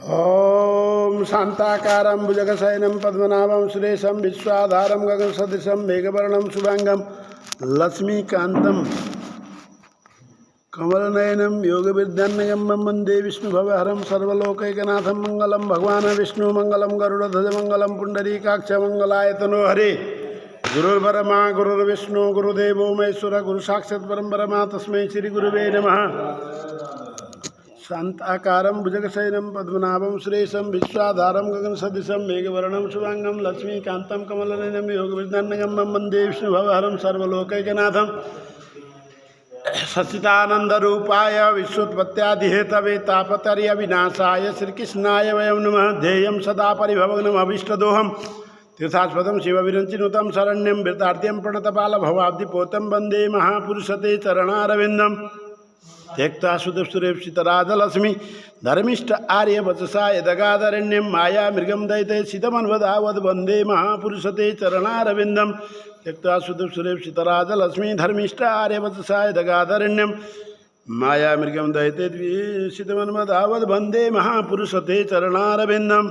ओम शांताकारं भुजगशयनं पद्मनाभं सुरेशं विश्वाधारं गगनसदृशं मेघवर्णं शुभांगं लक्ष्मीकान्तं कमलनयनं योगविद्यान्मयं वन्दे विष्णुभवहरं सर्वलोकैकनाथं मंगलं भगवान् विष्णु मंगलं गरुड़ध्वज मंगलं पुंडरीकाक्ष मंगलायतनो हरे। गुरुर्ब्रह्मा गुरुर्विष्णु गुरुदेवो महेश्वर गुरु साक्षात् परं ब्रह्म तस्मै श्री गुरुवे नमः। शांताकारं भुजगशयनं पद्मनाभं सुरेशं विश्वाधारं गगनसदृशं मेघवर्णं शुभांगं लक्ष्मीकान्तं कमलनयनं योगविद्यान्मयं वन्दे विष्णुभवहरं सर्वलोकैकनाथं सच्चिदानन्दरूपाय विश्वोत्पत्त्यादिहेतवे तापत्रय विनाशाय श्रीकृष्णाय वयं नमः। ध्येयं सदा परिभवग्नमभीष्टदोहं तीर्थास्पदं शिवविरञ्चिनुतं शरण्यं वृतार्त्यं प्रणतपालभवाब्धिपोतं वन्दे महापुरुषते चरणारविन्दम्। त्यक्ता सुदुष्टरेप्सितराजलक्ष्मी धर्मिष्ठ आर्य वचसा यदगादरण्यं माया मृगं दैते सीतमन्वदावद् वन्दे महापुरुषते चरणारविन्दं। त्यक्ता सुदुष्टरेप्सितराजलक्ष्मी धर्मिष्ठ आर्य वचसा यदगादरण्यं माया मृगं दैते सीतमन्वदावद् वन्दे महापुरुषते चरणारविन्दं।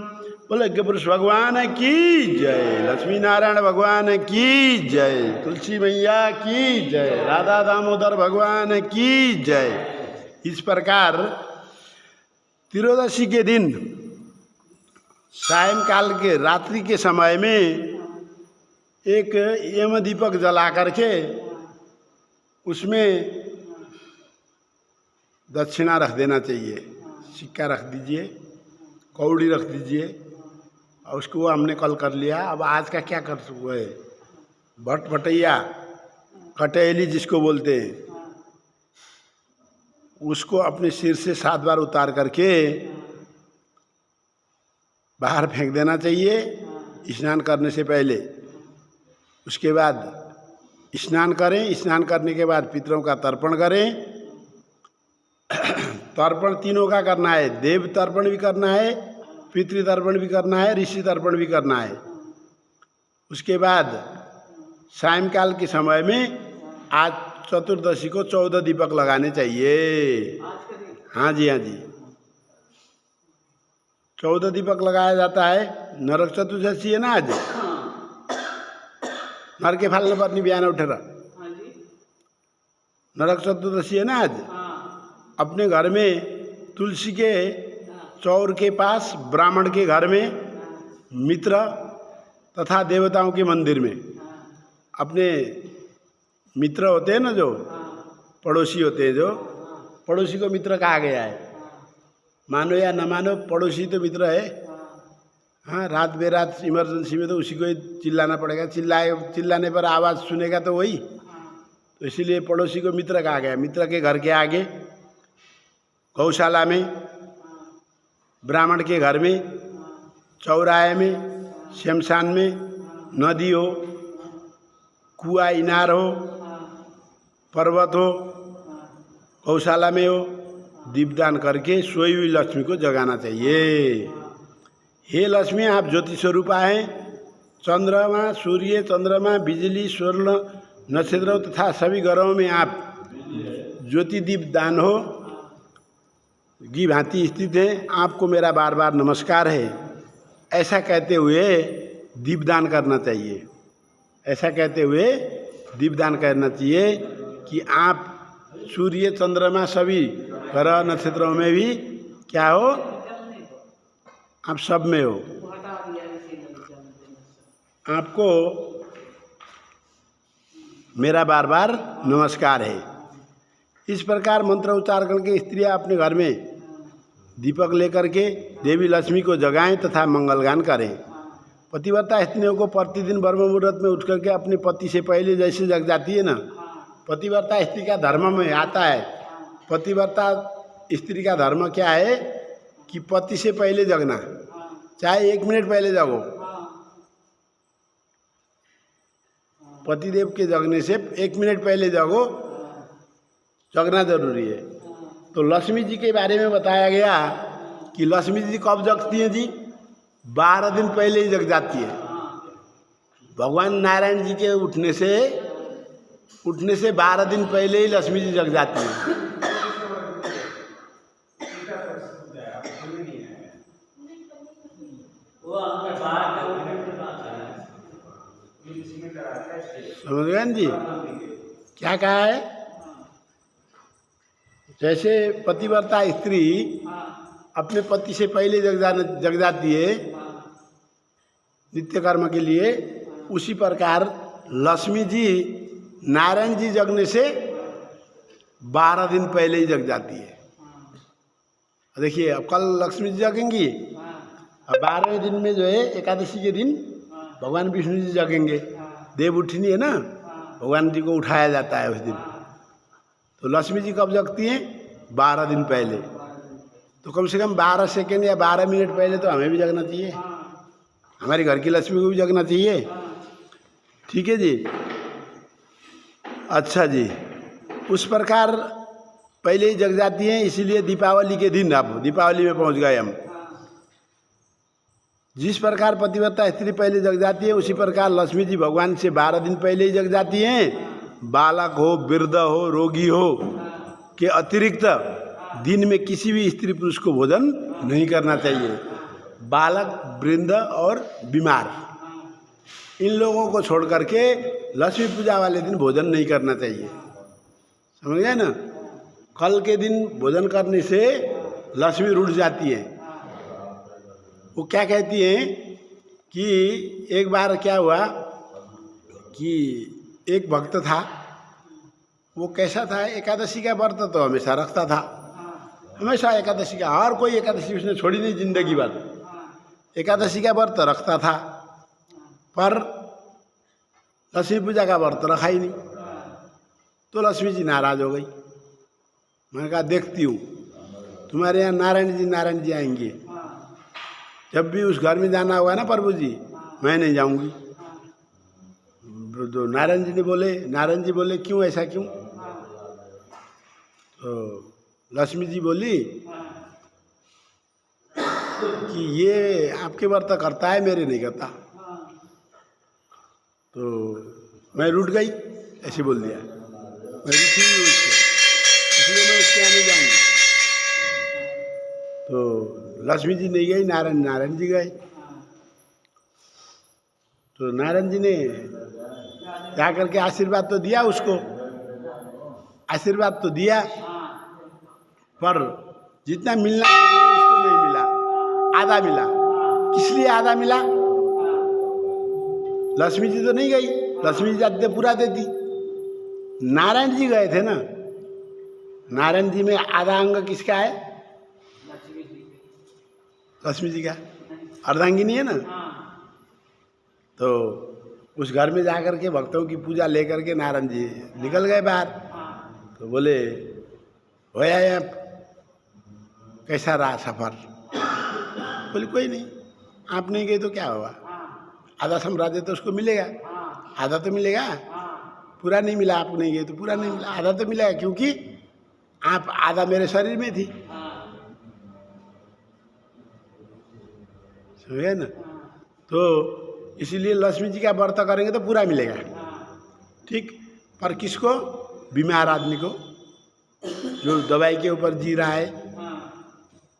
बोले यज्ञ पुरुष भगवान की जय, लक्ष्मी नारायण भगवान की जय, तुलसी मैया की जय, राधा दामोदर भगवान की जय। इस प्रकार त्रियोदशी के दिन सायंकाल के रात्रि के समय में एक यम दीपक जला करके उसमें दक्षिणा रख देना चाहिए। सिक्का रख दीजिए, कौड़ी रख दीजिए और उसको हमने कल कर लिया। अब आज का क्या कर हुआ है, भट भटैया कटेली जिसको बोलते हैं, उसको अपने सिर से 7 बार उतार करके बाहर फेंक देना चाहिए स्नान करने से पहले। उसके बाद स्नान करें, स्नान करने के बाद पितरों का तर्पण करें। तर्पण तीनों का करना है, देव तर्पण भी करना है, पितृतर्पण भी करना है, ऋषि तर्पण भी करना है। उसके बाद सायंकाल के समय में आज चतुर्दशी को 14 दीपक लगाने चाहिए। हाँ जी, हाँ जी, 14 दीपक लगाया जाता है। नरक चतुर्दशी है ना आज, नर के फालने पर नहीं बयान उठे रहा। नरक चतुर्दशी है ना आज। अपने घर में तुलसी के चौर के पास, ब्राह्मण के घर में, मित्र तथा देवताओं के मंदिर में, अपने मित्र होते हैं ना, जो पड़ोसी होते हैं, जो पड़ोसी को मित्र कहा गया है। मानो या न मानो, पड़ोसी तो मित्र है। हाँ, रात बेरात इमरजेंसी में तो उसी को ही चिल्लाना पड़ेगा। चिल्लाने पर आवाज़ सुनेगा तो वही, तो इसीलिए पड़ोसी को मित्र कहा गया। मित्र के घर के आगे, गौशाला में, ब्राह्मण के घर में, चौराहे में, शमशान में, नदी हो, कुआं इनार हो, पर्वत हो, गौशाला में हो, दीपदान करके सोई हुई लक्ष्मी को जगाना चाहिए। हे लक्ष्मी, आप ज्योति स्वरूपा हैं। चंद्रमा, सूर्य, चंद्रमा, बिजली, स्वर्ण, नक्षत्रों तथा सभी ग्रहों में आप ज्योति दीप दान हो की भांति स्थित है। आपको मेरा बार बार नमस्कार है। ऐसा कहते हुए दीपदान करना चाहिए। ऐसा कहते हुए दीपदान करना चाहिए कि आप सूर्य, चंद्रमा, सभी ग्रह नक्षत्रों में भी क्या हो, आप सब में हो। आपको मेरा बार बार नमस्कार है। इस प्रकार मंत्र उच्चार करके स्त्रियां अपने घर में दीपक लेकर के देवी लक्ष्मी को जगाएं तथा मंगलगान करें। पतिव्रता स्त्रियों को प्रतिदिन ब्रह्म मुहूर्त में उठ करके अपने पति से पहले जैसे जग जाती है ना, पतिव्रता स्त्री का धर्म में आता है। पतिव्रता स्त्री का धर्म क्या है कि पति से पहले जगना, चाहे 1 मिनट पहले जगो। पतिदेव के जगने से 1 मिनट पहले जगो, जगना जरूरी है। तो लक्ष्मी जी के बारे में बताया गया कि लक्ष्मी जी कब जगती हैं जी, 12 दिन पहले ही जग जाती है। भगवान नारायण जी के उठने से 12 दिन पहले ही लक्ष्मी जी जग जाती है। समझ गए न जी क्या कहा है? जैसे पतिव्रता स्त्री अपने पति से पहले जग जाती है नित्य कर्म के लिए, उसी प्रकार लक्ष्मी जी नारायण जी जगने से 12 दिन पहले ही जग जाती है। देखिए अब कल लक्ष्मी जी जगेंगी, अब 12वें दिन में जो है एकादशी के दिन भगवान विष्णु जी जगेंगे। देव उठनी है ना, भगवान जी को उठाया जाता है उस दिन। तो लक्ष्मी जी कब जगती हैं? 12 दिन पहले। तो कम से कम 12 सेकेंड या 12 मिनट पहले तो हमें भी जगना चाहिए, हमारे घर की लक्ष्मी को भी जगना चाहिए। ठीक है जी। अच्छा जी, उस प्रकार पहले ही जग जाती हैं। इसीलिए दीपावली के दिन, अब दीपावली में पहुंच गए हम, जिस प्रकार पतिव्रता स्त्री पहले जग जाती है उसी प्रकार लक्ष्मी जी भगवान से 12 दिन पहले ही जग जाती हैं। बालक हो, वृद्ध हो, रोगी हो के अतिरिक्त दिन में किसी भी स्त्री पुरुष को भोजन नहीं करना चाहिए। बालक, वृद्ध और बीमार, इन लोगों को छोड़ करके लक्ष्मी पूजा वाले दिन भोजन नहीं करना चाहिए। समझ गए ना? कल के दिन भोजन करने से लक्ष्मी रुठ जाती है। वो क्या कहती हैं कि एक बार क्या हुआ कि एक भक्त था, वो कैसा था, एकादशी का व्रत तो हमेशा रखता था, हमेशा एकादशी का, हर कोई एकादशी उसने छोड़ी नहीं जिंदगी भर, एकादशी का व्रत रखता था, पर लक्ष्मी पूजा का व्रत रखा ही नहीं। तो लक्ष्मी जी नाराज हो गई। मैंने कहा देखती हूँ तुम्हारे यहाँ नारायण जी आएंगे, जब भी उस घर में जाना होगा ना प्रभु जी, मैं नहीं जाऊंगी। तो नारायण जी बोले क्यों, ऐसा क्यों? तो लक्ष्मी जी बोली कि ये आपके व्रत करता है, मेरे नहीं करता। तो मैं रूठ गई, ऐसे बोल दिया, मैं रूठी हुई उससे, इसलिए मैं उसके यहाँ नहीं जाऊंगी। तो लक्ष्मी जी नहीं गई, नारायण जी गए। तो नारायण जी ने जा करके आशीर्वाद तो दिया उसको, आशीर्वाद तो दिया, पर जितना मिलना चाहिए उसको नहीं मिला, आधा मिला। किस लिए आधा मिला? लक्ष्मी जी तो नहीं गई, लक्ष्मी जी जाते पूरा देती। नारायण जी गए थे ना, नारायण जी में आधा अंग किसका है? लक्ष्मी जी का, अर्धांगिनी है ना। तो उस घर में जाकर के भक्तों की पूजा लेकर के नारायण जी निकल गए बाहर। तो बोले भैया कैसा रहा सफर? बोले कोई नहीं, आप नहीं गए तो क्या हुआ, आधा साम्राज्य तो उसको मिलेगा, आधा तो मिलेगा, पूरा नहीं मिला। आप नहीं गए तो पूरा नहीं मिला, आधा तो मिलेगा, क्योंकि आप आधा मेरे शरीर में थी। समझे ना? तो इसीलिए लक्ष्मी जी का व्रत करेंगे तो पूरा मिलेगा, ठीक। पर किसको? बीमार आदमी को, जो दवाई के ऊपर जी रहा है,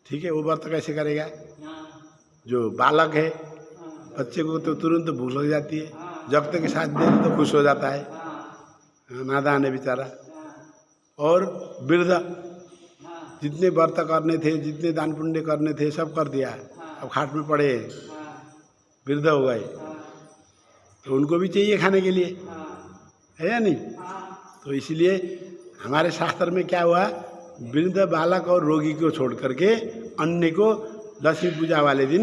ठीक है, वो व्रत कैसे करेगा? जो बालक है, बच्चे को तो तुरंत भूख लग जाती है, जगते के साथ दे तो खुश हो जाता है, नादान है बेचारा। और वृद्ध, जितने व्रत करने थे, जितने दान पुण्य करने थे, सब कर दिया, अब खाट में पड़े, वृद्ध हो गए, तो उनको भी चाहिए खाने के लिए, है या नहीं? तो इसलिए हमारे शास्त्र में क्या हुआ, वृद्ध, बालक और रोगी को छोड़ करके अन्य को लक्ष्मी पूजा वाले दिन